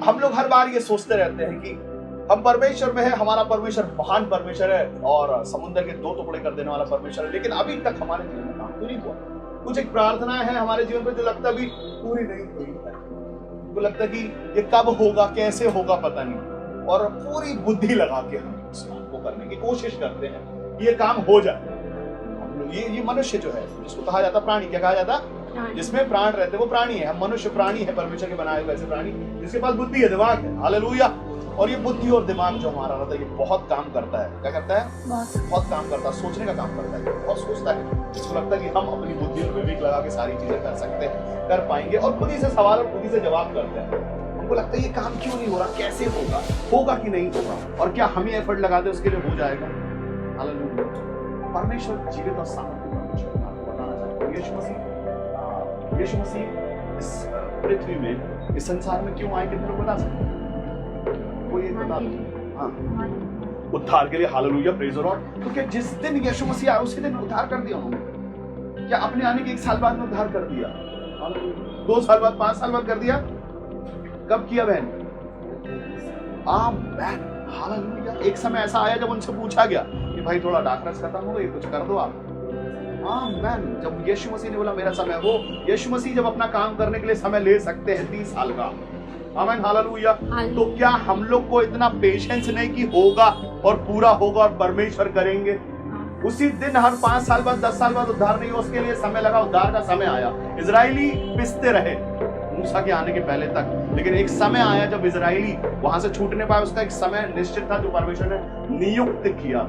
हम लोग हर बार ये सोचते रहते हैं कि हम परमेश्वर में है, हमारा परमेश्वर महान परमेश्वर है और समुद्र के 2 टुकड़े कर देने वाला परमेश्वर है, लेकिन अभी तक हमारे जीवन में काम तो नहीं हुआ। कुछ एक प्रार्थनाएं हैं हमारे जीवन में जो लगता भी पूरी नहीं हुई है, तो लगता कि ये कब होगा, कैसे होगा पता नहीं, और पूरी बुद्धि लगा के हम इस काम को करने की कोशिश करते हैं कि ये काम हो जाए। हम लोग ये मनुष्य जो है, जिसको कहा जाता प्राणी, क्या कहा जाता, जिसमें प्राण रहते वो प्राणी है। हम मनुष्य प्राणी है, परमेश्वर के बनाए हुए ऐसे प्राणी जिसके पास बुद्धि है, दिमाग है। हालेलुया। और ये बुद्धि और दिमाग जो हमारा रहता है, ये बहुत काम करता है। क्या करता है? बहुत काम करता है, सोचने का काम करता है, बहुत सोचता है। इसको लगता है कि हम अपनी बुद्धि और विवेक लगा के सारी चीजें कर सकते हैं, कर पाएंगे, और खुद ही से सवाल और खुद ही से जवाब करते हैं। हमको लगता है ये काम क्यों नहीं हो रहा, कैसे होगा, होगा कि नहीं होगा, और क्या हम ही एफर्ट लगाते उसके लिए हो जाएगा। हालेलुया। परमेश्वर जीवित और सामर्थ्य परमेश्वर, मैं आपको बताना चाहता हूँ यीशु मसीह इस पृथ्वी में, इस संसार में क्यों आए, कितने लोग बता सकते हैं? कोई एक बता दो। हाँ, उद्धार के लिए। Hallelujah, praise the Lord. तो क्या जिस दिन यीशु मसीह आया उसी दिन उद्धार कर दिया उन्होंने? क्या अपने आने के 1 साल बाद में उद्धार कर दिया? 2 साल बाद, 5 साल बाद कर दिया? कब किया बहन? आमीन, हालेलुया। एक समय ऐसा आया जब उनसे पूछा गया कि भाई थोड़ा डार्कनेस खत्म हो गई, कुछ कर दो आप। आमीन। जब यीशु मसीह ने बोला मेरा समय हो, यीशु मसीह जब अपना काम करने के लिए समय ले सकते हैं 30 साल का। आमीन, हालेलुया। तो क्या हम लोग को इतना पेशेंस नहीं कि होगा और पूरा होगा और परमेश्वर करेंगे? उसी दिन हर 5 साल बाद, 10 साल बाद उद्धार नहीं हो, उसके लिए समय लगा, उद्धार का समय आया। इजरायली पिसते रहे मूसा के आने के पहले तक, लेकिन एक समय आया जब इजरायली वहां से छूटने पाए। उसका एक समय निश्चित था जो परमेश्वर ने नियुक्त किया।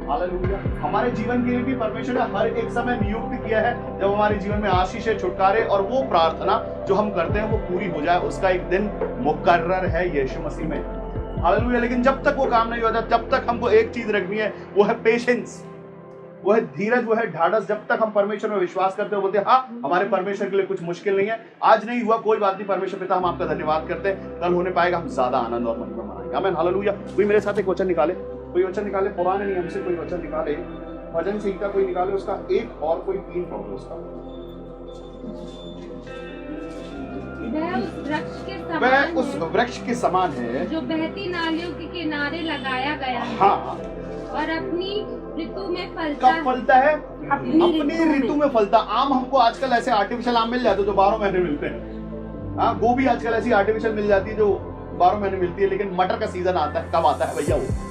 हालेलुया। हमारे जीवन के लिए भी परमेश्वर ने हर एक समय नियुक्त किया है जब हमारे जीवन में आशीष है, छुटकारे और वो प्रार्थना जो हम करते हैं वो पूरी हो जाए। उसका एक दिन मुकर्रर है यीशु मसीह में। हालेलुया। लेकिन जब तक वो काम नहीं होता, जब तक हमको एक चीज रखनी है, वो है पेशेंस, वो है धीरज, वो है ढाढ़स। जब तक हम परमेश्वर में विश्वास करते हैं, बोलते हैं हाँ हमारे परमेश्वर के लिए कुछ मुश्किल नहीं है, आज नहीं हुआ कोई बात नहीं, परमेश्वर पिता हम आपका धन्यवाद करते हैं, कल होने पाएगा, हम ज्यादा आनंद और महिमा मनाएंगे। आमीन, हालेलुया। कोई मेरे साथ एक वचन निकाले, कोई वचन निकाले, पुराने नियम से कोई वचन निकाले, भजन संहिता कोई निकाले उसका 1 और कोई 3 पढ़ो उसका। वह उस वृक्ष के समान है जो बहती नालियों के किनारे लगाया गया है। हाँ, और अपनी ऋतु में फलता। कब फलता है? अपनी ऋतु में फलता। आम हमको आजकल ऐसे आर्टिफिशियल आम मिल जाते हैं जो 12 महीने मिलते हैं। हाँ, गोभी आजकल ऐसी आर्टिफिशियल मिल जाती है जो 12 महीने मिलती है। लेकिन मटर का सीजन आता है, कब आता है भैया? वो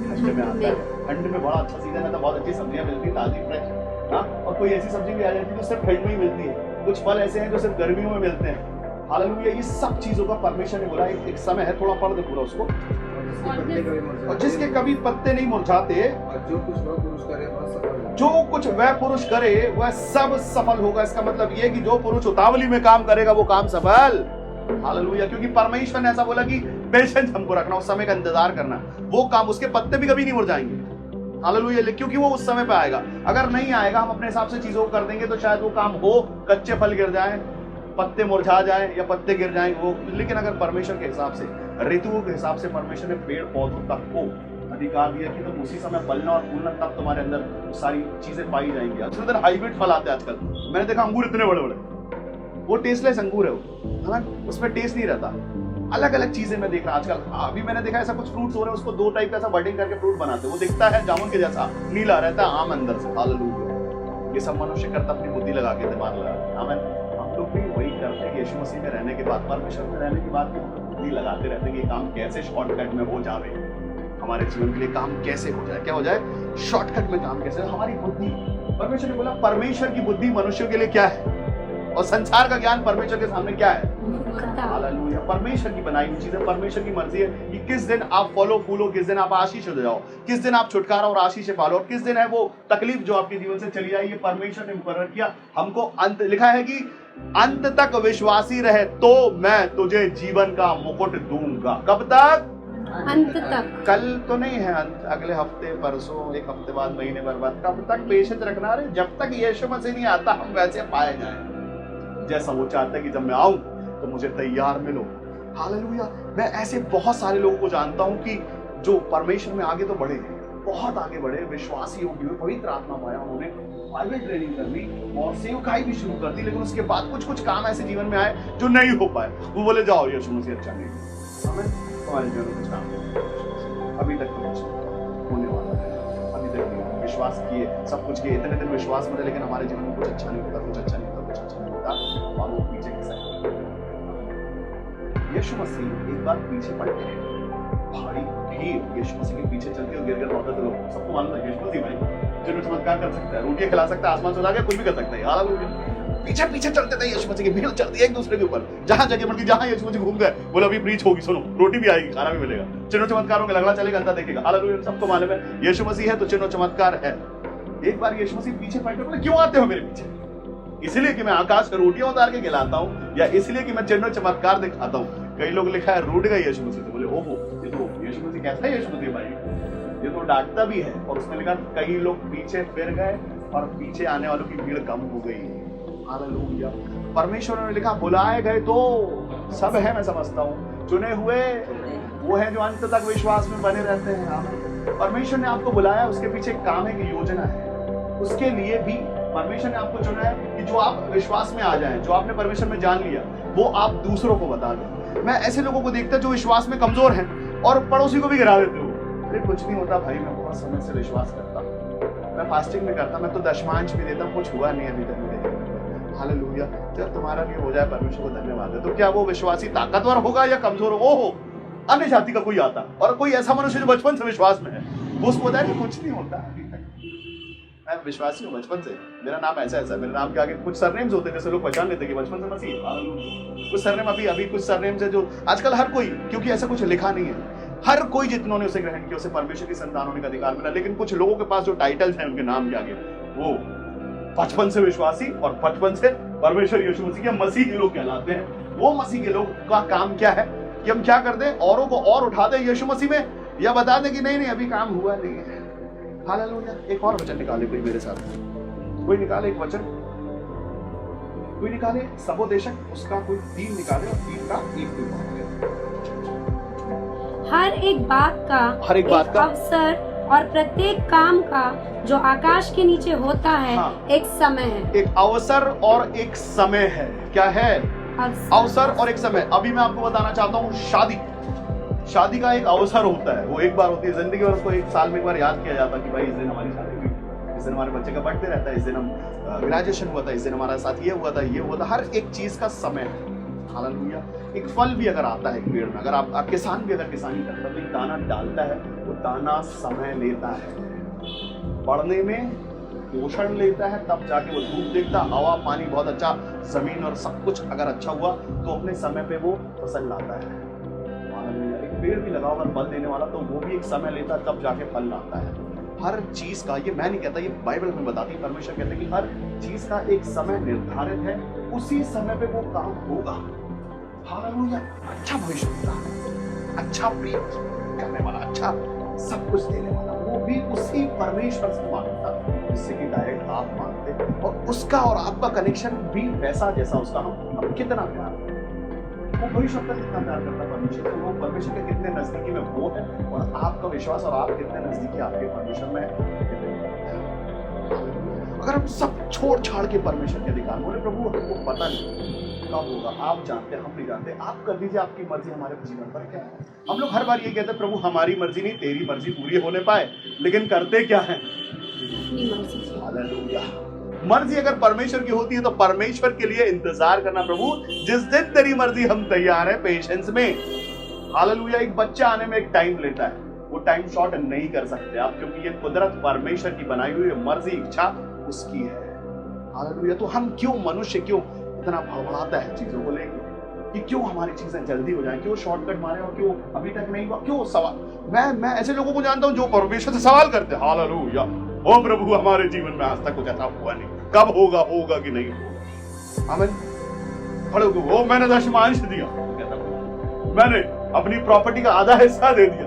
ठंड में आता है। ठंड में बड़ा अच्छा सीजन है, तो बहुत अच्छी सब्जियां मिलती है, ताजी फ्रेश। हाँ, और कोई ऐसी सब्जी भी आ जाती है जो सिर्फ ठंड में ही मिलती है। कुछ फल ऐसे हैं जो सिर्फ गर्मियों में मिलते हैं। हालेलुया। ये सब चीजों का परमेश्वर ने बोला एक समय है, थोड़ा पढ़ दे पूरा उसको। और जिसके कभी पत्ते नहीं मुरझाते, जो कुछ वह पुरुष करे वह सफल, जो कुछ वह पुरुष करे वह सब सफल होगा। इसका मतलब ये कि जो पुरुष उतावली में काम करेगा वो काम सफल। हालेलुया। क्योंकि परमेश्वर ने ऐसा बोला कि पेशेंस हमको रखना, उस समय का इंतजार करना, वो काम, उसके पत्ते भी कभी नहीं मुरझाएंगे। हालेलुया। क्योंकि वो उस समय पे आएगा। अगर नहीं आएगा, हम अपने हिसाब से चीजों को कर देंगे, तो शायद वो काम हो, कच्चे फल गिर जाए, पत्ते मुरझा जाए या पत्ते गिर जाए वो। लेकिन अगर परमेश्वर के हिसाब से, ऋतुओं के हिसाब से परमेश्वर ने पेड़ पौधों तक को अधिकार दिया कि तुम उसी समय फलना और फूलना, तब तुम्हारे अंदर सारी चीजें पाई जाएंगी। आजकल हाइब्रिड फल आते हैं आजकल। मैंने देखा अंगूर इतने बड़े बड़े, वो टेस्टलेस अंगूर है वो, है ना, उसमें टेस्ट नहीं रहता। अलग अलग चीजें मैं देख रहा आजकल। अभी मैंने देखा ऐसा कुछ फ्रूट्स हो रहे हैं, उसको 2 टाइप का ऐसा बडिंग करके फ्रूट बनाते हैं। वो दिखता है जामुन के जैसा, नीला रहता है, आम अंदर से। हालेलुया। ये सब मनुष्य करता अपनी बुद्धि लगा के, दिमाग लगा के। आमीन। हम लोग भी वही करते हैं। यीशु मसीह में रहने के बाद, परमेश्वर में रहने के बाद बुद्धि लगाते रहते हैं कि काम कैसे शॉर्टकट में हो जावे, हमारे जीवन के लिए काम कैसे हो जाए। क्या हो जाए? शॉर्टकट में काम कैसे। हमारी बुद्धि, परमेश्वर ने बोला परमेश्वर की बुद्धि मनुष्यों के लिए क्या है, और संसार का ज्ञान परमेश्वर के सामने क्या है? हालेलुया। परमेश्वर की बनाई हुई चीजें, परमेश्वर की मर्जी है कि किस दिन आप फलो फूलो, किस दिन आप आशीष हो जाओ, किस दिन आप छुटकारा और आशीष पालो, और किस दिन है वो तकलीफ जो आपके जीवन से चली जाए। ये परमेश्वर ने मुकर्रर किया। हमको अंत लिखा है कि अंत तक विश्वासी रहे तो मैं तुझे जीवन का मुकुट दूंगा। कब तक? अंत तक। कल तो नहीं है, अगले हफ्ते, परसों, 1 हफ्ते बाद, महीने भर बाद। कब तक पेशेंस रखना है? जब तक यीशु मसीह नहीं आता हम वैसे पाए जाए जैसा वो चाहता है कि जब मैं आऊं तो मुझे तैयार मिलो। हालेलुया। मैं ऐसे बहुत सारे लोगों को जानता हूं कि जो परमेश्वर में आगे तो बढ़े, बहुत आगे बढ़े, विश्वासी योग्य हुए, पवित्र आत्मा पाया, उन्होंने बाइबल ट्रेनिंग कर ली और सेवकाई भी शुरू कर दी। लेकिन उसके बाद कुछ कुछ काम ऐसे जीवन में आए जो नहीं हो पाए। वो बोले जाओ यीशु मसीह अच्छा नहीं, हमें तुम्हारे जीवन में कुछ काम नहीं, अभी तक तो कुछ होने वाला है, अभी तक नहीं, विश्वास किए, सब कुछ किए, इतने दिन विश्वास में, लेकिन हमारे जीवन में कुछ अच्छा नहीं होता, कुछ अच्छा नहीं होता, कुछ अच्छा नहीं होता, और वो पीछे खिसक गए। यीशु मसीह एक बार पीछे पलटे, भारी भीड़ यीशु मसीह के पीछे चलती और गिर गिर पड़ते थे लोग। सबको मालूम था यीशु मसीह भाई जो चमत्कार कर सकता है, रोटियां खिला सकता है, आसमान से उड़ा के कुछ भी कर सकता है। हालेलुया। पीछे पीछे चलते थे यीशु मसीह की भीड़, चलती है एक दूसरे के ऊपर, जहां जगह बढ़ती, जहां यीशु मसीह घूम गए, बोला अभी प्रीच होगी, सुनो, रोटी भी आएगी, खाना भी मिलेगा, चिन्ह चमत्कारों के लगला चलेगा, अंधा देखेगा। हालेलुया। सबको मालूम है यीशु मसीह है तो चिन्ह चमत्कार है। एक बार यीशु मसीह पीछे पलटे, बोले क्यों आते हो मेरे पीछे? इसलिए कि मैं आकाश से रोटियां उतार के खिलाता हूं, या इसलिए कि मैं चिन्ह चमत्कार दिखाता हूं? कई लोग लिखा है रूठ गए यीशु मसीह, तो बोले ओहो, ये तो यीशु मसीह कैसा है यीशु मसीह भाई, ये तो डांटता भी है। और उसमें लिखा कई लोग पीछे फिर गए और पीछे आने वालों की भीड़ कम हो गई। हालेलुया। परमेश्वर ने लिखा बुलाए गए तो सब है, मैं समझता हूँ, चुने हुए वो है जो अंत तक विश्वास में बने रहते हैं। परमेश्वर ने आपको बुलाया, उसके पीछे एक काम है, की योजना है। उसके लिए भी परमेश्वर ने आपको चुना है कि जो आप विश्वास में आ जाएं, जो आपने परमेश्वर में जान लिया, वो आप दूसरों को बता दें। मैं ऐसे लोगों को देखता जो विश्वास में कमजोर हैं और पड़ोसी को भी गिरा देते हो। अरे कुछ नहीं होता भाई, मैं बहुत समय से विश्वास करता हूँ, मैं फास्टिंग में करता, मैं तो दशमांश भी देता हूँ, कुछ हुआ नहीं अभी तक मेरे। हालेलुया। जब तुम्हारा लिए हो जाए, परमेश्वर को धन्यवाद है। तो क्या वो विश्वासी ताकतवर होगा या कमजोर होगा? ओहो, अन्य जाति का कोई आता और कोई ऐसा मनुष्य जो बचपन से विश्वास में है, वो उसको बताया कुछ नहीं होता अभी तक, मैं विश्वासी हूँ बचपन से, मेरा नाम ऐसा ऐसा, मेरे नाम के आगे कुछ सरनेम्स होते हैं, जैसे लोग पहचान लेते कि बचपन से मसीह। कुछ सरनेम अभी कुछ सरनेम्स है जो आजकल हर कोई, क्योंकि ऐसा कुछ लिखा नहीं है, हर कोई जितनों ने उसे ग्रहण किया उसे परमेश्वर की संतान होने का अधिकार मिला। लेकिन कुछ लोगों के पास जो टाइटल्स हैं उनके नाम के आगे, वो बचपन से विश्वासी और बचपन से परमेश्वर यीशु मसीह के मसीह के लोग कहलाते हैं। वो मसीह के लोग का काम क्या है कि हम क्या कर दें, औरों को और उठा दें यीशु मसीह में, या बता दें कि नहीं नहीं अभी काम हुआ नहीं है। हालेलुया। एक और वचन निकाले कोई मेरे साथ, कोई निकाले एक वचन, कोई निकाले सबोदेशक, उसका कोई 3 निकाले और 3 का 1 कोई निकाले। हर एक बात का अवसर और प्रत्येक काम का जो आकाश के नीचे होता है, हाँ, एक समय है। एक अवसर और एक समय है। क्या है? अवसर और एक समय। अभी मैं आपको बताना चाहता हूँ, शादी का एक अवसर होता है, वो एक बार होती है जिंदगी और उसको 1 साल में एक बार याद किया जाता है कि भाई इस दिन हमारी शादी हुई, इस दिन हमारे बच्चे का बर्थडे रहता है, इस दिन हम ग्रेजुएशन हुआ था, इस दिन हमारा साथ ये हुआ था, ये हुआ था। हर एक चीज का समय है। हालेलुया। एक फल भी अगर आता है पेड़ में, अगर आप किसान भी अगर किसानी करता है तो एक दाना डालता है, वो दाना समय लेता है बढ़ने में, पोषण लेता है, तब जाके वो धूप देखता, हवा पानी बहुत अच्छा, जमीन और सब कुछ अगर अच्छा हुआ तो अपने समय पे वो फसल लाता है। एक पेड़ भी लगा अगर फल देने वाला तो वो भी एक समय लेता है, तब जाके फल लाता है। हर चीज का, ये मैं नहीं कहता, ये बाइबल में बताती है, परमेश्वर कहते हैं कि हर चीज का एक समय निर्धारित है, उसी समय पे वो काम होगा। हालेलुया। अच्छा भविष्य, अच्छा प्रेम करने वाला, अच्छा सब कुछ देने वाला, वो भी उसी परमेश्वर से मांगता जिससे कि डायरेक्ट आप मांगते, और उसका और आपका कनेक्शन भी वैसा जैसा उसका हम कितना प्यार, वो भविष्य का कितना प्यार करता है परमेश्वर, तो वो परमेश्वर के कितने नजदीकी में वो है, और आपका विश्वास और आप कितने नजदीकी आपके परमेश्वर में है। अगर हम सब छोड़ छाड़ के परमेश्वर के अधिकार, बोले प्रभु हमको पता नहीं कब होगा, आप जानते, हम नहीं जानते, आप कर दीजिए, आपकी मर्जी हमारे जीवन पर क्या है। हम लोग हर बार ये कहते हैं प्रभु हमारी मर्जी नहीं तेरी मर्जी पूरी होने पाए, लेकिन करते क्या है? हालेलुया। मर्जी अगर परमेश्वर की होती है तो परमेश्वर के लिए इंतजार करना, प्रभु जिस दिन तेरी मर्जी हम तैयार है, पेशेंस में। हालेलुया। एक बच्चा आने में एक टाइम लेता है, वो टाइम शॉर्ट नहीं कर सकते आप, क्योंकि ये कुदरत परमेश्वर की बनाई हुई मर्जी, इच्छा उसकी है। हालेलुया। तो हम क्यों, मनुष्य क्यों इतना भड़बड़ाता है चीजों को लेकर कि क्यों हमारी चीजें जल्दी हो जाएं, क्यों शॉर्टकट मारे और क्यों अभी तक नहीं हुआ, क्यों सवाल। मैं ऐसे लोगों को जानता हूं जो परमेश्वर से सवाल करते हैं, हालेलुया, ओ प्रभु हमारे जीवन में आज तक कुछ ऐसा हुआ नहीं, कब होगा, होगा कि नहीं होगा। आमीन। खड़े हो, वो मैंने दशमांश दिया, मैंने अपनी प्रॉपर्टी का आधा हिस्सा दे दिया,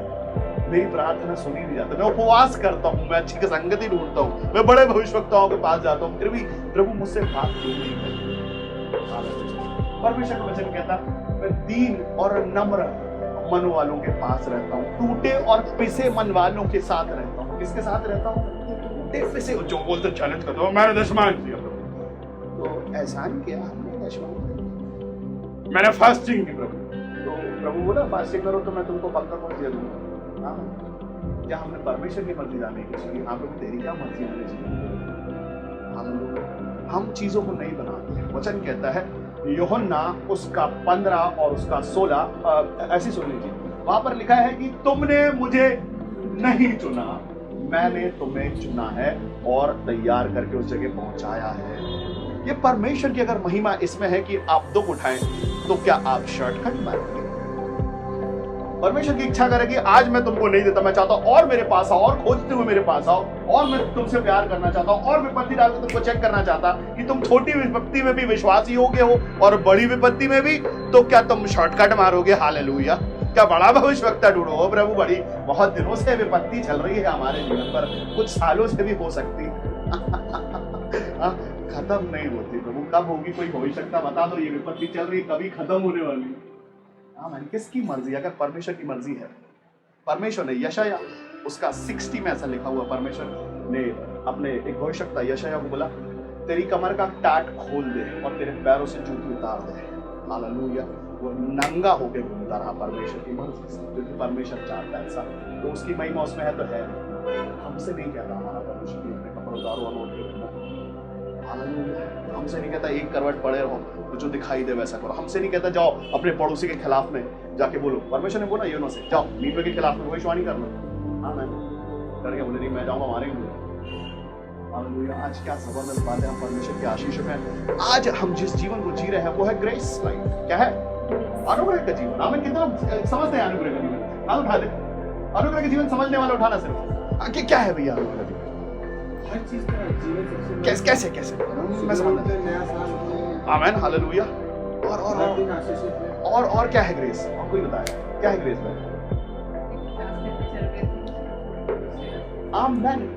मेरी प्रार्थना सुनी नहीं जाती, मैं उपवास करता हूँ, मैं अच्छी संगति ढूंढता हूँ, मैं बड़े भविष्यवक्ताओं के पास जाता हूँ, फिर भी प्रभु मुझसे बात क्यों नहीं करती। परमेश्वर का वचन कहता मैं दीन और नम्र मन वालों के पास रहता हूँ, टूटे और पिसे मन वालों के साथ रहता हूँ। किसके साथ रहता हूँ? टूटे पिसे, जो बोलते चैलेंज करता हूँ, मैंने दशमान किया प्रभु। तो एहसान किया हमने, दशमान किया, मैंने फास्टिंग की प्रभु। तो प्रभु बोला फास्टिंग करो तो मैं तुमको पक्का कौन दे दूंगा। हाँ, क्या हमने परमेश्वर की मर्जी जाने की चाहिए? हाँ प्रभु तेरी क्या मर्जी होनी चाहिए? हम चीजों को नहीं बनाते। वचन कहता है यूहन्ना उसका 15 और उसका 16, ऐसी सुन लीजिए, वहां पर लिखा है कि तुमने मुझे नहीं चुना, मैंने तुम्हें चुना है और तैयार करके उस जगह पहुंचाया है। ये परमेश्वर की अगर महिमा इसमें है कि आप दुख उठाएं, तो क्या आप शॉर्टकट मारेंगे? परमेश्वर की इच्छा करे कि आज मैं तुमको नहीं देता, मैं चाहता हूं और मेरे पास आओ, और खोजते हुए मेरे पास आओ, और मैं तुमसे प्यार करना चाहता हूं, और विपत्ति डाल के तुमको चेक करना चाहता कि तुम छोटी विपत्ति में भी विश्वासी योग्य हो और बड़ी विपत्ति में भी, तो क्या तुम शॉर्टकट मारोगे? हालेलुया। क्या बड़ा भविष्यवक्ता ढूंढो? हो प्रभु, बड़ी बहुत दिनों से विपत्ति चल रही है हमारे जीवन पर, कुछ सालों से भी हो सकती खत्म नहीं होती प्रभु। कब होगी कोई भविष्यवक्ता बता दो, ये विपत्ति चल रही कभी खत्म होने वाली है। किसकी मर्जी? अगर परमेश्वर की मर्जी है, परमेश्वर ने यशाया उसका 60 में ऐसा लिखा हुआ, परमेश्वर ने अपने एक भविष्यवक्ता यशाया को बोला तेरी कमर का टाट खोल दे और तेरे पैरों से जूती उतार दे। हालेलुया। वो नंगा होके घूमता रहा परमेश्वर की मर्जी से, क्योंकि परमेश्वर चाहता है ऐसा, तो उसकी महिमा उसमें है तो है। हमसे नहीं कहता हमारा परमेश्वर की अपने कपड़े उतारो और लौट के घूमो। हालेलुया। हमसे नहीं कहता एक करवट पड़े रहो तो जो दिखाई दे वैसा करो। हमसे नहीं कहता जाओ अपने पड़ोसी के खिलाफ में जाके बोलो। परमेश्वर ने बोला यूनो से जाओ नीनवे के खिलाफ में भविष्यवाणी कर लो। हाँ मैं करके बोले नहीं मैं जाऊंगा, मारेंगे। हालेलुया। आज क्या जबरदस्त बात है, हम परमेश्वर के आशीष में आज हम जिस जीवन को जी रहे हैं वो है ग्रेस लाइफ। क्या है? अनुग्रह का जीवन। हमें कितना समझते हैं अनुग्रह का जीवन? हाथ उठा दे। अनुग्रह का जीवन समझने वाला उठाना सिर्फ आगे क्या है भैया अनुग्रह का जीवन? हर चीज का जीवन कैसे कैसे कैसे मैं समझना चाहिए। नया साल, आमीन। हालेलुया। और क्या है ग्रेस? और कोई बताया क्या है ग्रेस में? आमीन।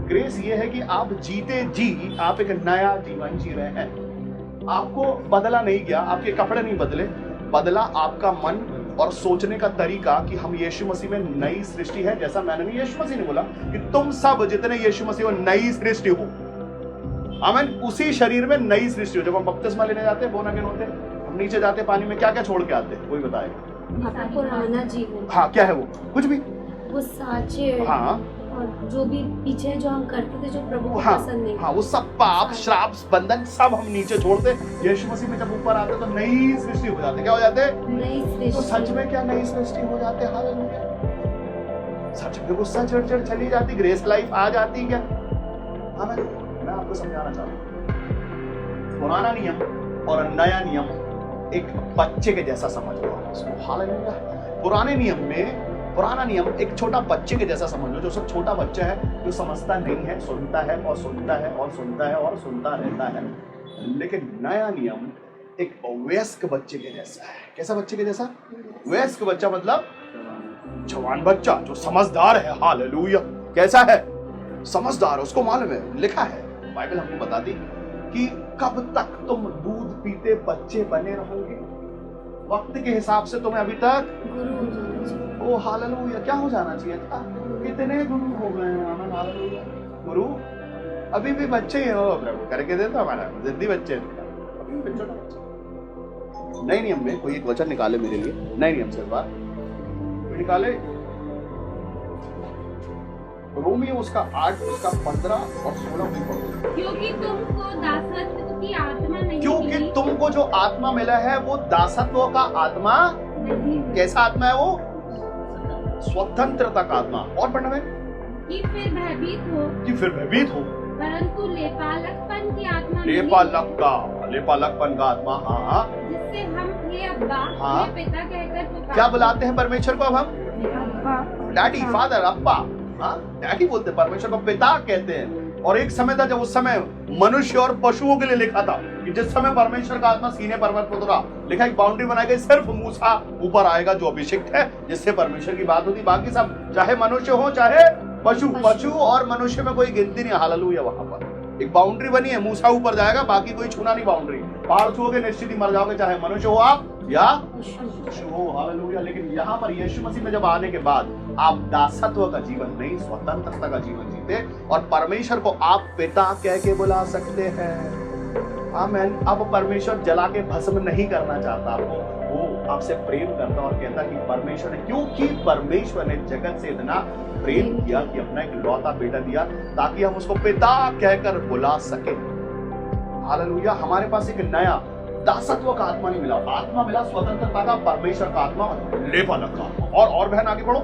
ग्रेस ये है कि आप जीते जी आप एक नया जीवन जी रहे हैं। आपको बदला नहीं गया, आपके कपड़े नहीं बदले, बदला आपका मन और सोचने का तरीका कि हम यीशु मसीह में नई सृष्टि है। जैसा मैंने नहीं, यीशु मसीह ने बोला कि तुम सब जितने यीशु मसीह में नई सृष्टि हो। आमीन। उसी शरीर में नई सृष्टि हो। जब हम बपतिस्मा लेने जाते हैं, बोर्न अगेन होते हैं, हम नीचे जाते पानी में, क्या क्या छोड़ के आते हैं? कोई बताएगा? पुराना जीवन। हाँ, क्या है वो? कुछ भी वो साचे, हाँ, और जो भी पीछे जो हम करते थे जो प्रभु को हाँ, पसंद नहीं, हाँ, वो सब पाप श्राप बंधन सब हम नीचे छोड़ते। यीशु मसीह में जब ऊपर आते तो नई सृष्टि हो जाते। क्या हो जाते? नई तो सृष्टि। सच में क्या नई सृष्टि हो जाते? हालेलुया। सच में गुस्सा चढ़ चली जाती, ग्रेस लाइफ आ जाती क्या? हाँ, मैं आपको समझाना चाहता हूँ। पुराना नियम और नया नियम एक बच्चे के जैसा समझ लो उसको। हालेलुया। पुराना नियम एक छोटा बच्चे के जैसा समझ लो, जो सब छोटा बच्चा है, जो समझता नहीं है, सुनता है और सुनता है और सुनता है और सुनता रहता है। लेकिन नया नियम एक वयस्क बच्चे के जैसा है। कैसा बच्चे के जैसा? वयस्क बच्चा मतलब जवान बच्चा जो समझदार है। हालेलुया। कैसा है? समझदार। उसको मालूम है, लिखा है बाइबल हमको बताती कि कब तक तुम दूध पीते बच्चे बने रहोगे, वक्त के हिसाब से तुम्हें अभी तक गुरु हो जाना चाहिए। ओ हालेलुया। क्या हो जाना चाहिए था? कितने गुरु हो गए हैं। आमीन। हालेलुया। गुरु अभी भी बच्चे ही हो प्रभु, करके देता हमारा जिद्दी बच्चे अभी भी बच्चों का बच्चा। नए नियम में कोई एक वचन निकाले मेरे लिए, नए नियम से बात निकाले, रोमियो उसका 8 उसका 15 और 16 क्योंकि तुमको दासत्व की आत्मा नहीं क्योंकि मिली, तुमको जो आत्मा मिला है वो दासत्व का आत्मा नहीं कैसा आत्मा है? वो स्वतंत्रता का आत्मा। और पढ़ना में कि फिर भयभीत हो, परंतु लेपालकपन की आत्मा मिली, लेपालकपन का आत्मा। हाँ, जिससे हम हे अब्बा, हाँ। हे पिता कहकर पुकारते। क्या बुलाते हैं परमेश्वर को अब हम? डैडी, फादर, अब्बा। हाँ, डैडी बोलते हैं परमेश्वर को, पिता कहते हैं। और एक समय था जब उस समय मनुष्य और पशुओं के लिए लिखा था कि जिस समय परमेश्वर का आत्मा सीने पर्वत पर उतरा, लिखा एक बाउंड्री बनाई गई, सिर्फ मूसा ऊपर आएगा जो अभिषिक्त है, जिससे परमेश्वर की बात होती। बाकी सब चाहे मनुष्य हो चाहे पशु और मनुष्य में कोई गिनती नहीं। हालेलुया। वहां पर एक बाउंड्री बनी है, मूसा ऊपर जाएगा, बाकी कोई छूना नहीं बाउंड्री। पहाड़ छूओगे निश्चित ही मर जाओगे, चाहे मनुष्य हो आप या यीशु हो। हालेलुया। लेकिन यहाँ पर यीशु मसीह में जब आने के बाद आप दासत्व का जीवन नहीं, स्वतंत्रता का जीवन जीते और परमेश्वर को आप पिता कह के बुला सकते हैं। आमीन। अब परमेश्वर जला के भस्म नहीं करना चाहता आपको, वो आपसे प्रेम करता और कहता कि परमेश्वर ने, क्योंकि परमेश्वर ने जगत से इतना प्रेम किया कि अपना एक लौता बेटा दिया ताकि हम उसको पिता कहकर बुला सके। हालेलुया। हमारे पास एक नया दासत्व का आत्मा नहीं मिला, आत्मा मिला स्वतंत्रता का, परमेश्वर का आत्मा, लेपा लगा। और बहन आगे बढ़ो।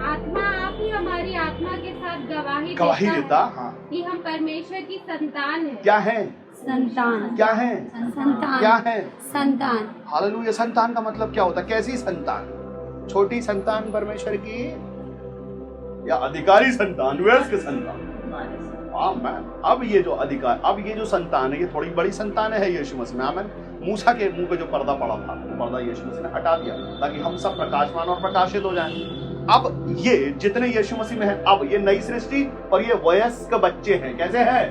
आत्मा आप ही हमारी आत्मा के साथ गवाही देता हाँ, कि हम परमेश्वर की संतान हैं। क्या है? संतान। क्या है? संतान। क्या है? संतान। हालेलुया। संतान का मतलब क्या होता है? कैसी संतान? छोटी संतान परमेश्वर की या अधिकारी संतान, वयस्क संतान? आमीन। अब ये जो अधिकार, अब ये जो संतान है, ये थोड़ी बड़ी संतान है यीशु मसीह में। आमीन। मूसा के मुंह पे जो पर्दा पड़ा था, वो पर्दा यीशु मसीह ने हटा दिया ताकि हम सब प्रकाशमान और प्रकाशित हो जाएं। अब ये जितने यीशु मसीह में है, अब ये नई सृष्टि और ये वयस्क बच्चे हैं। कैसे हैं?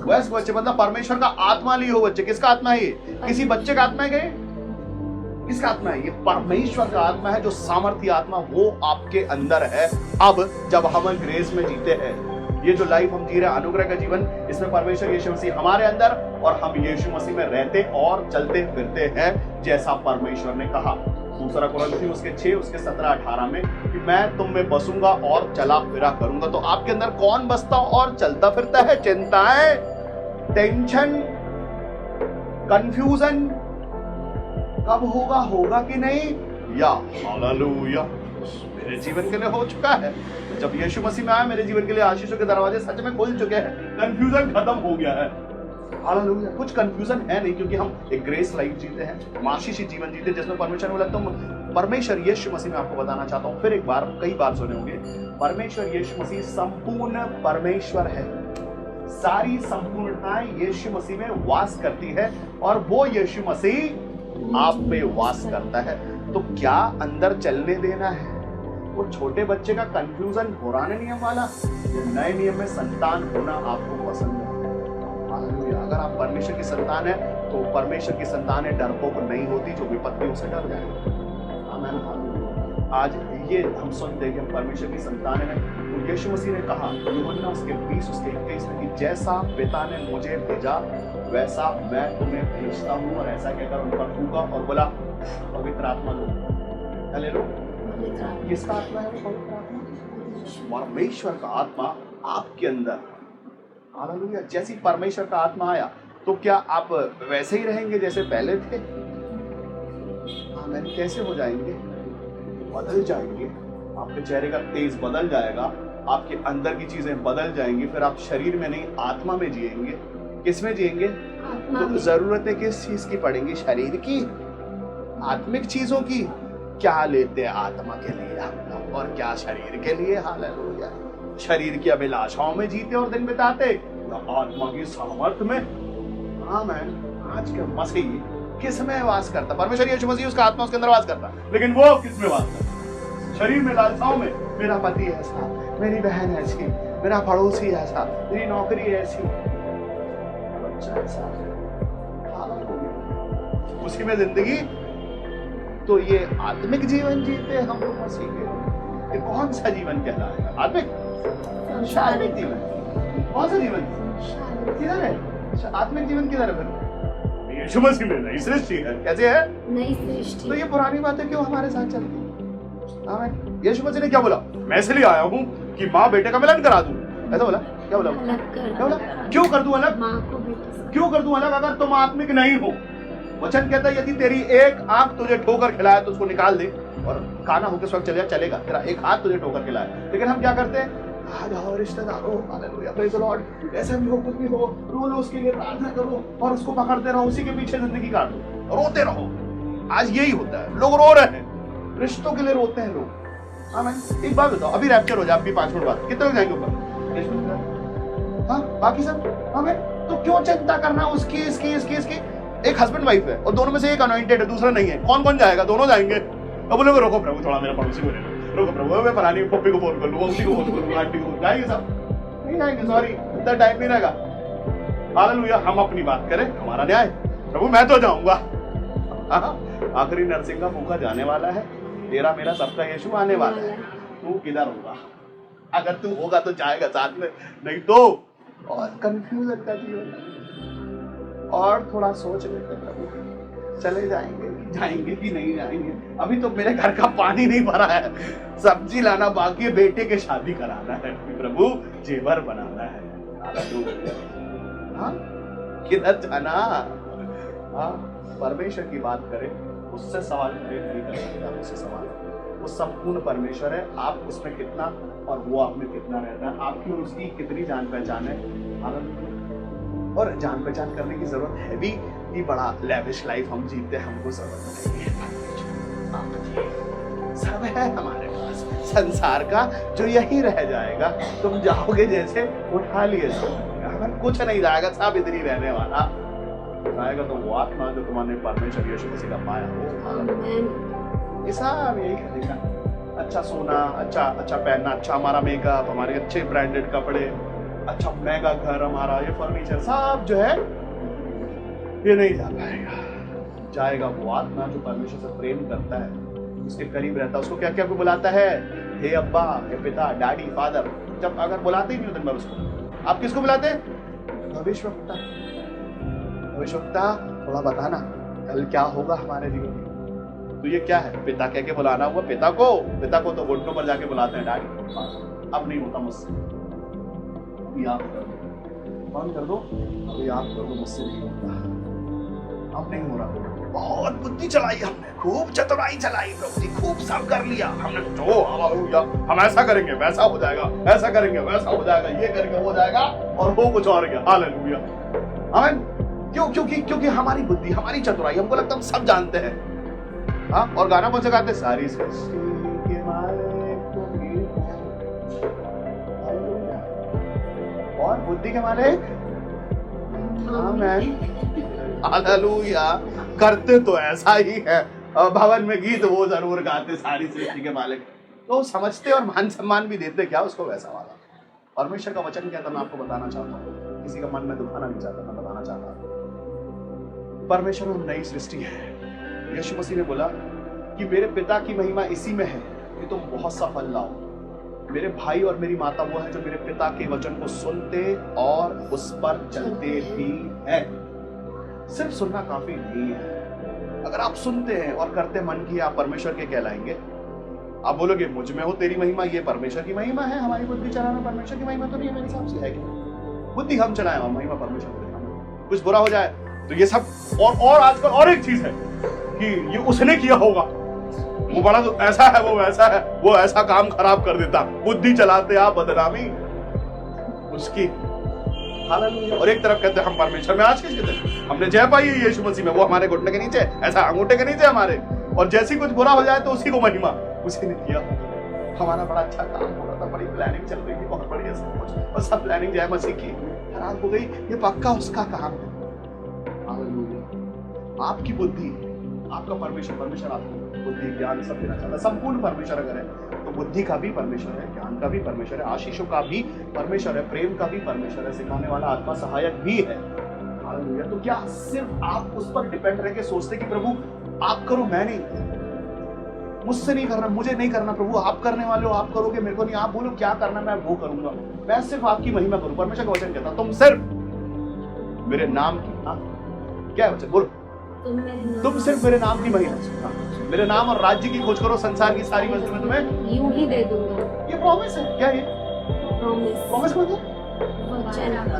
वयस्क बच्चे, मतलब परमेश्वर का आत्मा लिए हो बच्चे। किसका आत्मा है ये? किसी बच्चे का आत्मा है क्या? किसका आत्मा है? ये परमेश्वर का आत्मा है, जो सामर्थ्य आत्मा, वो आपके अंदर है। अब जब हम ग्रेस में जीते हैं, ये जो लाइफ हम जी रहे हैं, अनुग्रह का जीवन, इसमें परमेश्वर यीशु मसीह हमारे अंदर और हम यीशु मसीह में रहते और चलते फिरते हैं जैसा परमेश्वर ने कहा। दूसरा कुरिन्थियों उसके 6 उसके 17-18 में कि मैं तुम में बसूंगा और चला फिरा करूंगा। तो आपके अंदर कौन बसता और चलता फिरता है? चिंताएं, टेंशन, कंफ्यूजन कब होगा, होगा कि नहीं, या हालेलुया मेरे जीवन के लिए हो चुका है। जब यीशु मसीह में आया, मेरे जीवन के लिए आशीषों के दरवाजे सच में खुल चुके हैं, कंफ्यूजन खत्म हो गया है। हालेलुया। कुछ कंफ्यूजन है नहीं, क्योंकि हम एक ग्रेस लाइफ जीते हैं, आशीषी जीवन जीते हैं, जिसमें परमेश्वर ने बोला। तो परमेश्वर यीशु मसीह में आपको बताना चाहता हूं फिर एक बार, कई बार सुने होंगे, परमेश्वर यीशु मसीह संपूर्ण परमेश्वर है। सारी संपूर्णताएं यीशु मसीह में वास करती है और वो यीशु मसीह आप पे वास करता है। तो क्या अंदर चलने देना है? वो छोटे बच्चे का कंफ्यूजन पुराने नियम वाला, नए नियम में संतान होना आपको पसंद है? हालेलुया। अगर आप परमेश्वर की संतान है तो परमेश्वर की संतानें डरपोक नहीं होती जो विपत्तियों से डर जाए। आमीन। हालेलुया। आज ये हम सुनते हैं कि हम परमेश्वर की संतानें हैं, तो यीशु मसीह ने कहा यूहन्ना उसके 20 उसके 21 में कि जैसा पिता ने मुझे भेजा वैसा मैं तुम्हें भेजता हूँ, और ऐसा कहकर उन पर फूंका और बोला पवित्र आत्मा लो। हालेलुया। किसका आत्मा है वो? पवित्र आत्मा, परमेश्वर का आत्मा आपके अंदर। हालेलुया। जैसी परमेश्वर का आत्मा आया तो क्या आप वैसे ही रहेंगे जैसे पहले थे? आमीन। कैसे हो जाएंगे? बदल जाएंगे। आपके चेहरे का तेज बदल जाएगा, आपके अंदर की चीजें बदल जाएंगी। फिर आप शरीर में नहीं, आत्मा में जिएंगे। किस में जिएंगे? तो जरूरतें किस चीज की पड़ेंगी? शरीर की, आत्मिक चीजों की। क्या लेते हैं आत्मा के लिए हम लोग और क्या शरीर के लिए? हालेलुया। शरीर की अभिलाषाओं में जीते और दिन बिताते, आत्मा की सामर्थ्य में। आमीन। आज के मसीह किस में वास करता? परमेश्वर यीशु मसीह, उसका आत्मा उसके अंदर वास करता, लेकिन वो किस में वास करता? शरीर में, लालसाओं में। मेरा पति ऐसा, मेरी बहन ऐसी, मेरा पड़ोसी ऐसा, मेरी नौकरी ऐसी, बच्चा ऐसा, उसी में जिंदगी। तो ये आत्मिक जीवन जीते हम लोग मसीह के। ये कौन सा जीवन कहलाएगा? आत्मिक जीवन। कौन सा जीवन? किधर है आत्मिक जीवन? किधर है? फिर यीशु मसीह में नई सृष्टि है। कैसे है? नई सृष्टि। तो ये पुरानी बातें क्यों हमारे साथ चलती है? आमीन। यीशु मसीह ने क्या बोला? मैं इसलिए आया हूँ कि माँ बेटे का मिलन करा दूं। ऐसा बोला? क्या बोला? क्या बोला? क्यों कर दूं अलग? माँ को बेटे। क्यों कर दूं अलग? अगर तुम आत्मिक नहीं हो। वचन कहता है यदि तेरी एक आंख तुझे ठोकर खिलाए तो उसको निकाल दे और काना होकर स्वर्ग चले जा, चलेगा। तेरा एक हाथ तुझे ठोकर खिलाए, लेकिन हम क्या करते हैं? आ जाओ रिश्तेदारों, हालेलुया, प्रेज़ द लॉर्ड, ऐसा भी हो कुछ भी हो, रो लो, उसके लिए प्रार्थना करो और उसको पकड़ते रहो, उसी के पीछे जिंदगी काट दो, रोते रहो। आज यही होता है, लोग रो रहे हैं, रिश्तों के लिए रोते हैं लोग। आमीन। एक बात बताओ, अभी रैप्चर हो जाए, आपकी 5 मिनट बाद कितने लोग जाएंगे ऊपर? हाँ, बाकी सब। आमीन। तो क्यों चिंता करना उसकी, इसकी? एक हस्बैंड वाइफ है और दोनों में से एक अनॉइंटेड है, दूसरा नहीं है। कौन कौन जाएगा? दोनों जाएंगे। अब बोले रोको प्रभु, थोड़ा मेरा पड़ोसी को ले लो, रोको प्रभु, मैं फलानी पप्पी को फोन कर लूँ, उसी को फोन कर लूँ, आंटी को। जाएंगे सब? नहीं जाएंगे, सॉरी। इतना टाइम नहीं रहेगा। हालेलुया। हम अपनी बात करें, हमारा न्याय। प्रभु मैं तो जाऊंगा, आखिरी नरसिंह का भूखा जाने वाला है, तेरा मेरा सबका यीशु आने वाला है, तू किधर होगा? अगर तू होगा तो जाएगा साथ में, नहीं तो और कंफ्यूजन का जीवन और थोड़ा सोच लेते प्रभु चले जाएंगे कि नहीं जाएंगे। अभी तो मेरे घर का पानी नहीं भरा है, सब्जी लाना बाकी है, बेटे के शादी कराना है, प्रभु जेवर बनाना है। हाँ किधर जाना? हाँ परमेश्वर की बात करें, उससे सवाल नहीं कर सकते आप, उससे सवाल। वो संपूर्ण परमेश्वर है, आप उसमें कितना और वो आप में कितना रहता है, आपकी और उसकी कितनी जान पहचान है। और जान पहचान करने की जरूरत है भी कि बड़ा लेविश लाइफ हम जीते, हमको जरूरत नहीं है। सब है हमारे पास संसार का जो यही रह जाएगा, तुम जाओगे जैसे उठा लिए अगर कुछ नहीं जाएगा, सब इधर ही रहने वाला जाएगा। तो वो आत्मा जो तुम्हारे परमेश्वर यीशु मसीह का पाया वो सब यही करेगा। अच्छा सोना, अच्छा पहनना, अच्छा हमारा मेकअप, हमारे अच्छे ब्रांडेड कपड़े, अच्छा महंगा घर, हमारा ये फर्नीचर, सब जो है ये नहीं जा पाएगा। जाएगा वो आत्मा जो परमेश्वर से प्रेम करता है, उसके करीब रहता है, उसको क्या क्या बुलाता है, हे अब्बा, हे पिता, डैडी, फादर। जब अगर बुलाते ही नहीं दिन भर उसको, आप किसको बुलाते हैं? भविष्यवक्ता। भविष्यवक्ता थोड़ा बताना कल क्या होगा हमारे जीवन में। तो ये क्या है? पिता कह के बुलाना हुआ पिता को तो घुटनों पर जाके बुलाते हैं, डैडी। अब नहीं होता मुझसे, अभी आप कर दो, बंद कर दो, अभी आप कर दो, मुझसे नहीं होता, अब नहीं हो रहा। बहुत बुद्धि चलाई हमने, खूब चतुराई चलाई प्रभु जी, खूब सब कर लिया हमने, जो हम ऐसा करेंगे वैसा हो जाएगा, ऐसा करेंगे वैसा हो जाएगा, ये करेंगे हो जाएगा, और वो कुछ और गया। हालेलुया। आमीन। क्यों? क्योंकि हमारी बुद्धि, हमारी चतुराई, हमको लगता है हम सब जानते हैं। हाँ, और गाना कौन सा गाते हैं? सारी सृष्टि के मालिक तुम ही हो, और बुद्धि के मालिक आमीन। हालेलुया। करते तो ऐसा ही है, भवन में गीत वो जरूर गाते, सारी सृष्टि के मालिक, तो समझते और मान सम्मान भी देते क्या उसको, वैसा वाला। परमेश्वर का वचन क्या था मैं आपको बताना चाहता हूँ, किसी का मन में दुखाना नहीं चाहता, मैं बताना चाहता हूँ। परमेश्वर में नई सृष्टि है। यीशु मसीह ने बोला कि मेरे पिता की महिमा इसी में है कि तुम बहुत सफल लाओ। मेरे भाई और मेरी माता वो है जो मेरे पिता के वचन को सुनते और उस पर चलते भी हैं। सिर्फ सुनना काफी नहीं है, अगर आप सुनते हैं और करते मन की, आप परमेश्वर के कहलाएंगे। आप बोलोगे मुझ में हो तेरी महिमा, ये परमेश्वर की महिमा है, हमारी बुद्धि चलाना परमेश्वर की महिमा तो नहीं है मेरे हिसाब से, है क्या? बुद्धि हम चलाएं और महिमा परमेश्वर को दिखाना। कुछ बुरा हो जाए तो ये सब, और आजकल और एक चीज है कि ये उसने किया होगा, वो बड़ा तो ऐसा है, वो वैसा है, वो ऐसा काम खराब कर देता, बुद्धि चलाते आप, बदनामी उसकी। हालेलुया। और एक तरफ कहते हैं हम परमेश्वर में, आज किस कहते हैं हमने जय पाई है यीशु मसीह में, वो हमारे घुटने के नीचे, ऐसा अंगूठे के नीचे हमारे, और जैसी कुछ बुरा हो जाए तो उसी को महिमा, उसी ने किया। हमारा बड़ा अच्छा काम हो रहा था, बड़ी प्लानिंग चल रही थी, बहुत बढ़िया सब कुछ, और सब प्लानिंग जय मसीह की खराब हो गई, ये पक्का उसका काम है। हालेलुया। आपकी बुद्धि, आपका परमेश्वर आपको बुद्धि ज्ञान सब देना चाहता है। संपूर्ण परमेश्वर अगर है तो बुद्धि का भी परमेश्वर है, ज्ञान का भी परमेश्वर है, आशीषों का भी परमेश्वर है, प्रेम का भी परमेश्वर है, सिखाने वाला आत्मा सहायक भी है। हालेलुया। तो क्या सिर्फ आप उस पर डिपेंड रह के सोचते कि प्रभु आप करो, मैं नहीं, मुझसे नहीं करना, मुझे नहीं करना, प्रभु आप करने वाले हो, आप करोगे, मेरे को नहीं, आप बोलो क्या करना मैं वो करूंगा, मैं सिर्फ आपकी महिमा करूं। परमेश्वर का वचन कहता तुम सिर्फ मेरे नाम की, क्या है वचन बोलो, तुम सिर्फ मेरे नाम की महिमा, मेरे नाम और राज्य की खोज करो, संसार की सारी वस्तु में तुम्हें यूं ही दे दूंगा। ये प्रॉमिस है। क्या ये प्रॉमिस मतलब?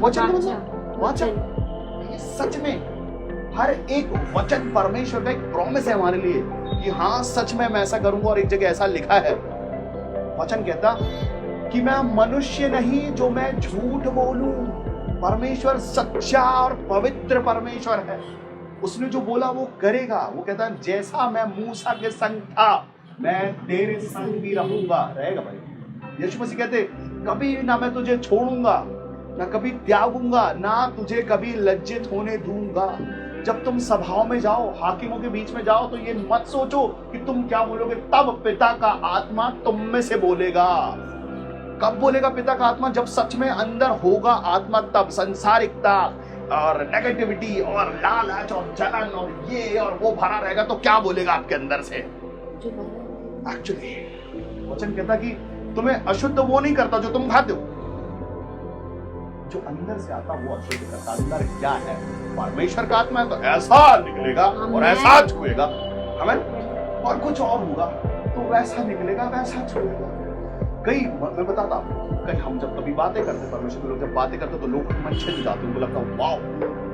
वचन मतलब वचन। ये सच में हर एक वचन परमेश्वर का एक प्रॉमिस है हमारे लिए कि हाँ सच में मैं ऐसा करूंगा। और एक जगह ऐसा लिखा है, वचन कहता कि मैं मनुष्य नहीं जो मैं झूठ बोलूं। परमेश्वर सच्चा और पवित्र परमेश्वर है, उसने जो बोला वो करेगा। वो कहता है जैसा मैं मूसा के संग था मैं तेरे संग भी रहूंगा, रहेगा भाई। यीशु मसीह कहते कभी ना मैं तुझे छोड़ूंगा, ना कभी त्यागूंगा, ना तुझे कभी लज्जित होने दूंगा। जब तुम सभाओं में जाओ, हाकिमों के बीच में जाओ, तो ये मत सोचो कि तुम क्या बोलोगे, तब पिता का आत्मा तुम में से बोलेगा। कब बोलेगा पिता का आत्मा? जब सच में अंदर होगा आत्मा, तब संसारिकता और नेगेटिविटी और लालच और जलन और ये और वो भरा रहेगा तो क्या बोलेगा आपके अंदर से? एक्चुअली वचन कहता कि तुम्हें अशुद्ध वो नहीं करता जो तुम खाते हो, जो अंदर से आता वो अशुद्ध करता। अंदर क्या है? परमेश्वर का आत्मा है तो ऐसा निकलेगा और ऐसा छुएगा, हमें और कुछ और होगा तो वैसा निकलेगा, वैसा छुएगा। कई मैं बताता हूँ, कई हम जब कभी बातें करते, परमेश्वर के लोग जब बातें करते तो लोग मन छिद जाते, उनको लगता है वाओ,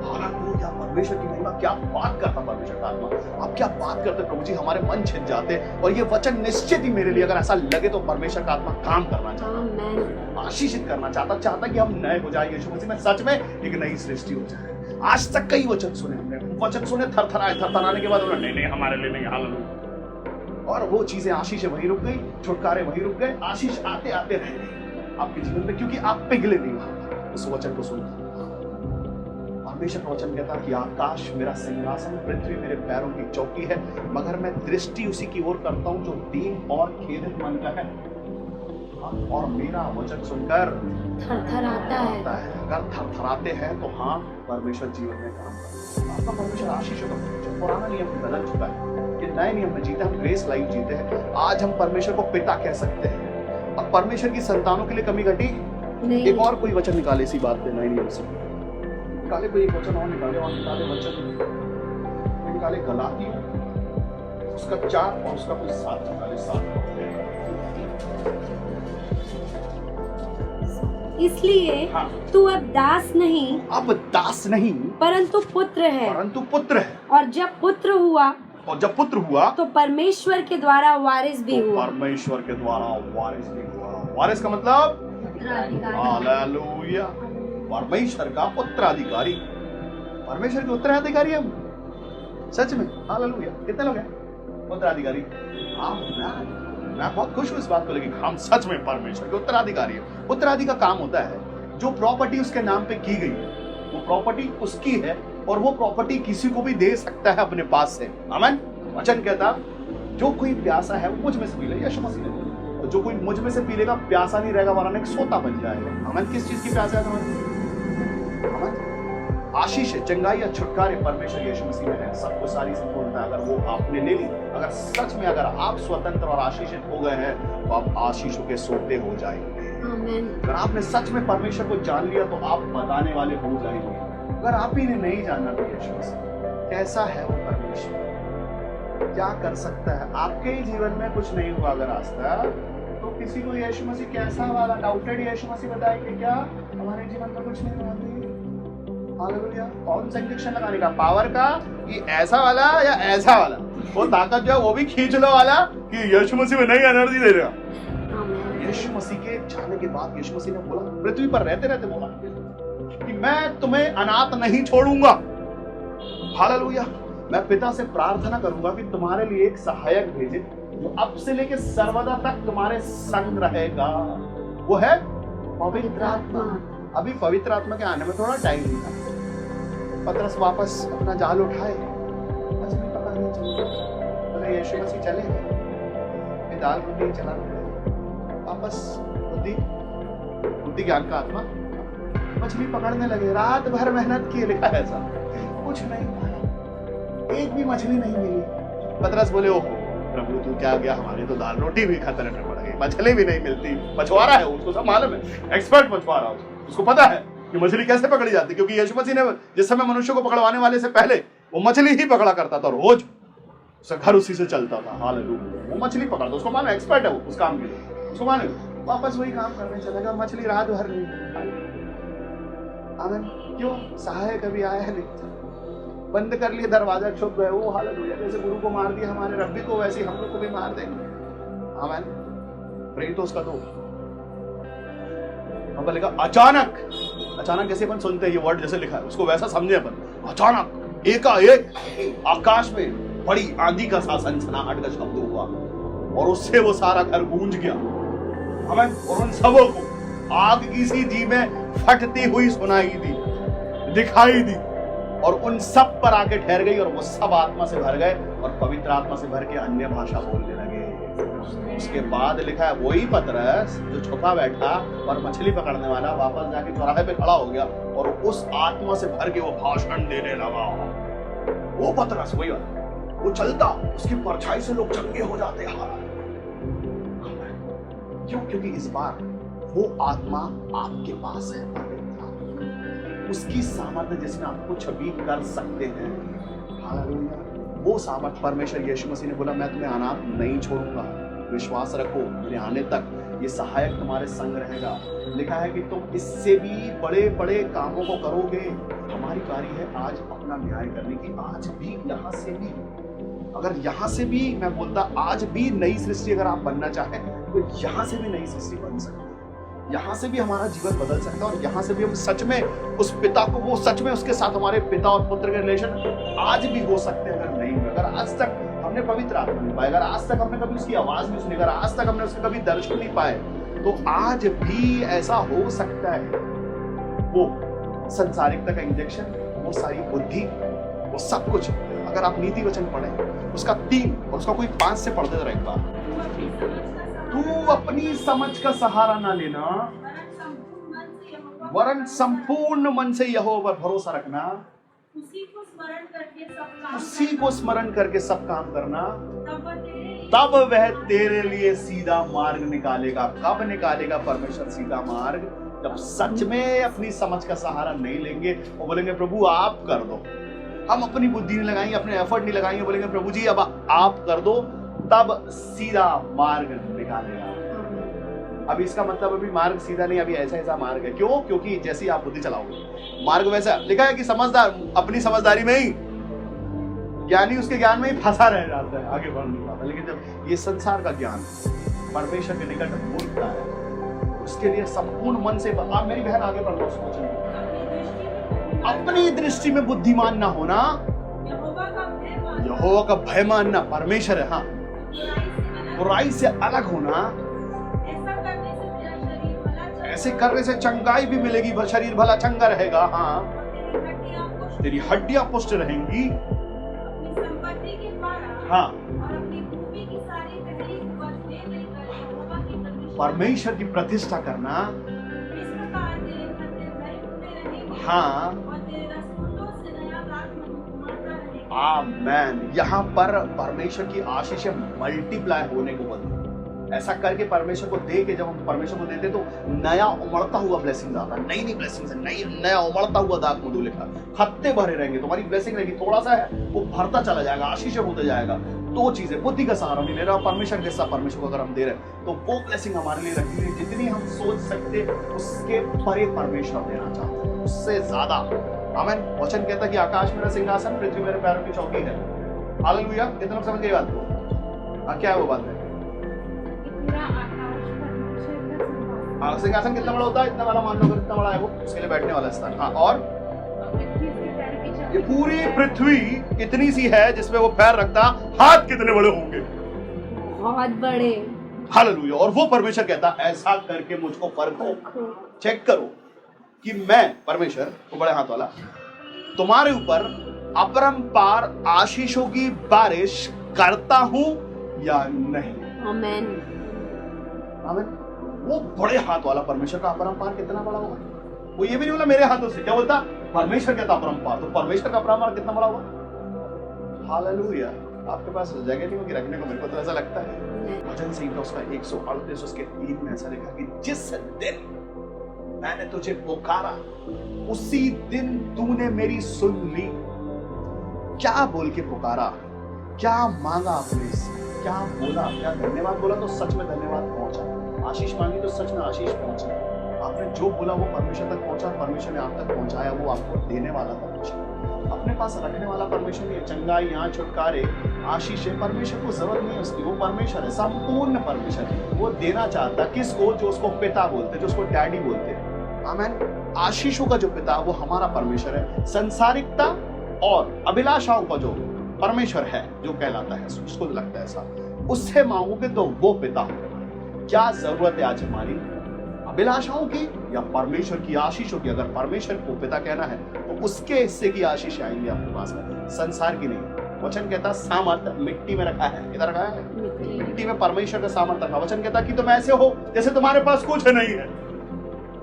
हालेलुया, परमेश्वर की महिमा, क्या बात करता परमेश्वर का आत्मा, आप क्या बात करते प्रभु जी, हमारे मन छिद जाते। और ये वचन निश्चित ही मेरे लिए अगर ऐसा लगे तो परमेश्वर का आत्मा काम करना चाहता, आशीषित करना चाहता कि हम नए हो जाए यीशु मसीह में, सच में एक नई सृष्टि हो जाए। आज तक कई वचन सुने हमने, वचन सुने, थरथराने के बाद उन्होंने नहीं हमारे लिए नहीं, हालेलुया, और वो चीजें, आशीष वहीं रुक गई, छुटकारे वहीं रुक गए, आशीष आते आते रह गई आपके जीवन में, क्योंकि आप पिघले नहीं वहां उस वचन को सुनकर। परमेश्वर का वचन कहता कि आकाश मेरा सिंहासन, पृथ्वी मेरे पैरों की चौकी है, मगर मैं दृष्टि उसी की ओर करता हूं जो दीन और खेदित मन का है। और मेरा वचन सुनकर थरथराता है। अगर थरथराते हैं तो हाँ, परमेश्वर जीवन में काम करता है। आपका परमेश्वर आशीष का परमेश्वर, पुराना नियम बदल चुका है, ये नए नियम में जीते, हम ग्रेस लाइफ जीते हैं। आज हम परमेश्वर को पिता कह सकते हैं और परमेश्वर की संतानों के लिए कमी घटी नहीं। एक और कोई वचन निकाले इसी बात पे, नए नियम से निकाले, कोई एक वचन और निकाले वचन निकाले गलातियों उसका 4 और उसका कोई 7 निकाले, 7। इसलिए हाँ। तू अब दास नहीं, अब दास नहीं परंतु पुत्र है, परंतु पुत्र है। और जब पुत्र हुआ तो परमेश्वर के द्वारा वारिस भी हुआ। परमेश्वर के द्वारा वारिस भी हुआ। वारिस का मतलब हालेलुया, परमेश्वर का उत्तराधिकारी, परमेश्वर के उत्तराधिकारी हम, सच में हालेलुया। कितने लोग हैं उत्तराधिकारी? मैं बहुत खुश हूँ इस बात को लेकर, हम सच में परमेश्वर के उत्तराधिकारी हैं। उत्तराधिकारी का काम होता है, जो प्रॉपर्टी उसके नाम पे की गई वो प्रॉपर्टी उसकी है और वो प्रॉपर्टी किसी को भी दे सकता है अपने पास से। आमीन। वचन कहता जो कोई प्यासा है वो मुझ में से पी ले, यीशु मसीह ने, और जो कोई मुझ में से पी लेगा प्यासा नहीं रहेगा, वरना एक सोता बन जाएगा। आमीन। किस चीज की प्यासा है तुम्हारी? आशीष, चंगाई या छुटकारे परमेश्वर यीशु मसीह में है। सबको सारी संपूर्णता अगर वो आपने ले ली, अगर सच में अगर आप स्वतंत्र और आशीषित हो गए हैं तो आप आशीषों के सोते हो जाएंगे। अगर आपने सच में परमेश्वर को जान लिया तो आप बताने वाले हो जाएंगे। अगर आप ही ने नहीं जाना तो यीशु मसीह कैसा है वो परमेश्वर, क्या कर सकता है आपके ही जीवन में, कुछ नहीं हुआ अगर आज तक तो किसी को यीशु मसीह कैसा वाला डाउटेड यीशु मसीह बताएंगे क्या हमारे जीवन में कुछ नहीं हुआ? हालेलुया। कौन सा इंजेक्शन लगाने का? पावर का, कि ऐसा वाला या ऐसा वाला? वो ताकत जो है वो भी खींच लो वाला कि यीशु मसीह में नई एनर्जी दे देगा। यीशु मसीह के जाने के बाद यीशु मसीह ने बोला, पृथ्वी पर रहते रहते बोला कि मैं तुम्हें अनाथ नहीं छोड़ूंगा। हालेलुया। मैं पिता से प्रार्थना करूंगा कि तुम्हारे लिए एक सहायक भेजे जो अब से लेकर सर्वदा तक तुम्हारे संग रहेगा। वो है पवित्र आत्मा। अभी पवित्र आत्मा के आने में थोड़ा टाइम था। पतरस वापस अपना जाल उठाए, मछली पकड़ने चले, बोले यीशु मसीह चले गए, दाल रोटी चला वापस बुद्धि ज्ञान का आत्मा, मछली पकड़ने लगे, रात भर मेहनत की, लिखा है ऐसा, कुछ नहीं पाया, एक भी मछली नहीं मिली। पतरस बोले ओहो प्रभु तू क्या गया, हमारी तो दाल रोटी भी खतरे में पड़ गई, मछली भी नहीं मिलती। मछुआरा है उसको सब मालूम है, एक्सपर्ट मछुआरा, उसको पता है कि मछली कैसे पकड़ी जाती, क्योंकि यीशु मसीह ने जिस समय मनुष्य को पकड़वाने वाले से पहले वो मछली ही पकड़ा करता था, रोज उसका घर उसी से चलता था। हालेलुया। वो मछली पकड़ता, उसको मालूम, एक्सपर्ट है वो उस काम के लिए, उसको मालूम। वापस वही काम करने चलेगा, मछली रात भर नहीं। आमीन। क्यों? सहायक अभी आया है नहीं, बंद कर लिए दरवाजा, छुप गए वो। हालेलुया। जैसे गुरु को मार दिया हमारे रब्बी को, वैसे हम लोग को भी मार देंगे। आमीन। प्रेरित तो उसका तो बोलेगा अचानक जैसे अपन सुनते हैं ये वर्ड जैसे लिखा है उसको वैसा समझे अपन। अचानक एकाएक आकाश में बड़ी आंधी का सा सनसनाहट का शब्द हुआ और उससे वो सारा घर गूंज गया। हमें और उन सबों को आग की सी जी में फटती हुई सुनाई दी, दिखाई दी, और उन सब पर आके ठहर गई और वो सब आत्मा से भर गए और पवित्र आत्मा से भर के अन्य भाषा बोलने लगे। उसके बाद लिखा है वही पतरस जो छुपा बैठा और मछली पकड़ने वाला वापस जाके चौराहे पे खड़ा हो गया और उस आत्मा से भर के वो भाषण देने लगा। वो पतरस वही वाला, वो चलता, उसकी परछाई से लोग चंगे हो जाते। क्यों? क्योंकि इस बार वो आत्मा आपके पास है, उसकी सामर्थ्य जिसमें आप कुछ भी कर सकते हैं। हालेलुया। वो सामर्थ्य परमेश्वर यीशु मसीह ने बोला, मैं तुम्हें अनाथ नहीं छोड़ूंगा, विश्वास रखो, मेरे आने तक ये सहायक तुम्हारे संग रहेगा। लिखा है कि तुम इससे भी बड़े बड़े कामों को करोगे। हमारी बारी है आज अपना न्याय करने की। आज भी, यहाँ से भी, अगर यहाँ से भी मैं बोलता, आज भी नई सृष्टि अगर आप बनना चाहें तो यहाँ से भी नई सृष्टि बन सकती है। यहाँ से भी हमारा जीवन बदल सकता है और यहाँ से भी हम सच में उस पिता को, वो सच में उसके साथ हमारे पिता और पुत्र के रिलेशन आज भी हो सकते हैं। अगर नहीं, अगर आज तक हमने पवित्र आत्मा नहीं पाया, अगर आज तक हमने कभी उसकी आवाज नहीं सुनी, अगर आज तक हमने उसके कभी दर्शन नहीं पाए, तो आज भी ऐसा हो सकता है। वो संसारिकता का इंजेक्शन, वो सारी बुद्धि, वो सब कुछ, अगर आप नीति वचन पढ़ें उसका 3 और उसका कोई 5 से पढ़ दे एक बार, तू अपनी समझ का सहारा ना लेना वरन संपूर्ण मन से यहोवा पर भरोसा रखना, उसी को स्मरण करके सब काम करना, तब वह तेरे लिए सीधा मार्ग निकालेगा। कब निकालेगा परमेश्वर सीधा मार्ग? जब सच में अपनी समझ का सहारा नहीं लेंगे और बोलेंगे प्रभु आप कर दो। हम अपनी बुद्धि नहीं लगाएंगे, अपने एफर्ट नहीं लगाएंगे, बोलेंगे प्रभु जी अब आप कर दो, तब सीधा मार्ग निकालेगा। अभी इसका मतलब अभी मार्ग सीधा नहीं, अभी ऐसा मार्ग है। क्यों? क्योंकि जैसे आप बुद्धि चलाओगे मार्ग वैसा लिखा है कि समझदार अपनी समझदारी में ही, ज्ञानी उसके ज्ञान में ही फंसा रह जाता है, आगे बढ़ नहीं पाता। लेकिन जब ये संसार का ज्ञान परमेश्वर के निकट मूर्खता है, उसके लिए संपूर्ण मन से आप मेरी बहन आगे बढ़ लो, सोचें अपनी दृष्टि में बुद्धिमान ना होना, यहोवा का भय मानना, परमेश्वर है, हाँ, बुराई से अलग होना, ऐसे करने से चंगाई भी मिलेगी, शरीर भला चंगा रहेगा, हाँ, तेरी हड्डियां पुष्ट रहेंगी, हाँ, परमेश्वर की प्रतिष्ठा करना, हाँ, आमेन। यहाँ पर परमेश्वर की आशीषें मल्टीप्लाई होने को बोलते हैं। ऐसा करके परमेश्वर को दे के जब हम परमेश्वर को देते तो नया उमड़ता हुआ ब्लेसिंग आता है, नई ब्लेसिंग्स है, नया उमड़ता हुआ दाग मधु लिखा, खत्ते भरे रहेंगे, तुम्हारी ब्लेसिंग रहेगी, थोड़ा सा है वो भरता चला जाएगा, आशीषें होते जाएगा। दो चीजें, बुद्धि का सहारा नहीं ले रहा, परमेश्वर के साथ परमेश्वर को अगर हम दे रहे तो वो ब्लेसिंग हमारे लिए रखी हुई, जितनी हम सोच सकते उसके परे परमेश्वर देना चाहते हैं, उससे ज्यादा। आमीन। वचन कहता है कि आकाश मेरा सिंहासन, पृथ्वी मेरे पैरों की चौकी है। हालेलुया। कितने लोग समझ गए बात को? क्या है वो बात है? सिंहासन कितना बड़ा होता है? इतना बड़ा मान लो, इतना बड़ा है वो, उसके लिए बैठने वाला स्थान। हाँ, और ये पूरी पृथ्वी इतनी सी है जिसमें वो पैर रखता, हाथ कितने बड़े होंगे? बहुत बड़े। हालेलुया। और वो परमेश्वर कहता ऐसा करके मुझको परखो, चेक करो कि मैं परमेश्वर, वो बड़े हाथ वाला, तुम्हारे ऊपर अपरंपार आशीषों की बारिश करता हूं या नहीं। आमीन। आमीन। वो बड़े हाथ वाला परमेश्वर का अपरंपार कितना बड़ा होगा? वो ये भी नहीं बोला मेरे हाथों से, क्या बोलता? परमेश्वर कहता अपरंपार, तो परमेश्वर का अपरंपार कितना बड़ा होगा? हालेलुया। आपके पास जगह नहीं होगी रखने को, मेरे को तो ऐसा लगता है। वचन संहिता उसका 138 उसके 3 में ऐसा लिखा कि जिस दिन मैंने तुझे पुकारा उसी दिन तूने मेरी सुन ली। क्या बोल के पुकारा, क्या मांगा आपने, क्या बोला, क्या धन्यवाद बोला तो सच में धन्यवाद पहुंचा, आशीष मांगी तो सच में आशीष पहुंची। आपने जो बोला वो परमेश्वर तक पहुंचा, परमेश्वर ने आप तक पहुंचाया, वो आपको देने वाला परमेश्वर, अपने पास रखने वाला परमेश्वर नहीं है। चंगाई, यहाँ छुटकारे, आशीष है, परमेश्वर को जरूरत नहीं है उसकी, वो परमेश्वर है, संपूर्ण परमेश्वर है। वो देना चाहता किसको? जो उसको पिता बोलते, जो उसको डैडी बोलते हैं। आमीन। आशीषों का जो पिता वो हमारा परमेश्वर है, संसारिकता और अभिलाषाओं का जो परमेश्वर है, जो कहलाता है, उसको लगता है ऐसा, उससे मांगोगे तो वो पिता होगा। क्या जरूरत है आज हमारी? अभिलाषाओं की या परमेश्वर की आशीषों की? अगर परमेश्वर को पिता कहना है तो उसके हिस्से की आशीष आएंगी आपके पास में, संसार की नहीं। वचन कहता सामर्थ मिट्टी में रखा है। किधर रखा है? मिट्टी में परमेश्वर का सामर्थ रखा। वचन कहता कि तुम ऐसे हो जैसे तुम्हारे पास कुछ नहीं है,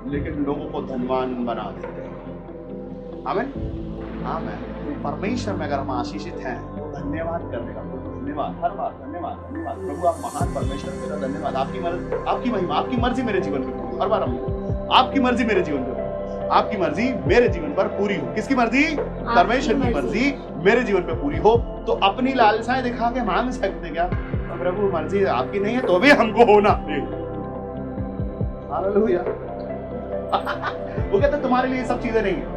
लेकिन लोगों को धनवान बना देते हैं। आमीन आमीन। परमेश्वर में अगर हम आशीषित हैं तो धन्यवाद करने का, धन्यवाद हर बार, धन्यवाद धन्यवाद प्रभु, आप महान परमेश्वर तेरा धन्यवाद, आपकी महिमा, आपकी मर्जी मेरे जीवन में, हर बार हम आपकी मर्जी मेरे जीवन में, आपकी मर्जी मेरे जीवन पर पूरी हो। किसकी मर्जी? परमेश्वर की मर्जी मेरे जीवन पे पूरी हो। तो अपनी लालसाएं दिखा के मांग सकते क्या? तो प्रभु मर्जी आपकी नहीं है तो भी हमको होना। हालेलुया। वो कहते तुम्हारे लिए सब चीजें नहीं है।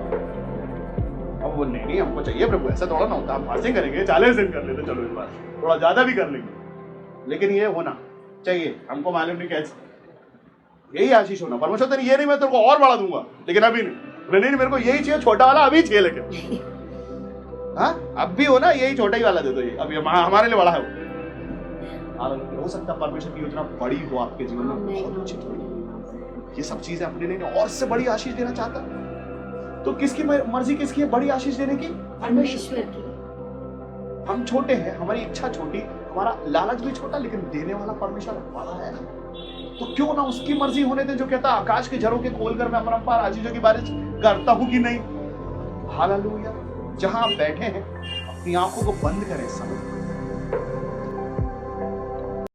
अब वो नहीं हमको चाहिए प्रभु, ऐसा थोड़ा ना होता। हम फास्टिंग करेंगे 40 दिन कर लेते, चलो इस बार थोड़ा ज्यादा भी कर लेंगे, लेकिन ये होना चाहिए। हमको मालूम नहीं कैसे, यही आशीष होना। परमेश्वर तेरी ये नहीं मैं तेरे को और बढ़ा दूंगा, लेकिन अभी नहीं मेरे को यही चाहिए, छोटा वाला अभी चाहिए, लेकिन हाँ अब भी हो ना, यही छोटा ही वाला दे दो, ये अभी हमारे लिए बड़ा है वो। हो सकता है परमेश्वर की योजना बड़ी हो आपके जीवन में, बहुत उचित हो। ये सब चीजें अपने लिए और से बड़ी आशीष देना चाहता, तो किसकी मर्जी किसकी है बड़ी आशीष देने की? परमेश्वर की। हम छोटे हैं, हमारी इच्छा छोटी, हमारा लालच भी छोटा, लेकिन देने वाला परमेश्वर बड़ा है। तो क्यों ना उसकी मर्जी होने दे, जो कहता आकाश के झरोखे खोलकर मैं अपरंपार आशीषों की बारिश करता हूं कि नहीं। हालेलुया। जहां आप बैठे हैं अपनी आंखों को बंद करें, समय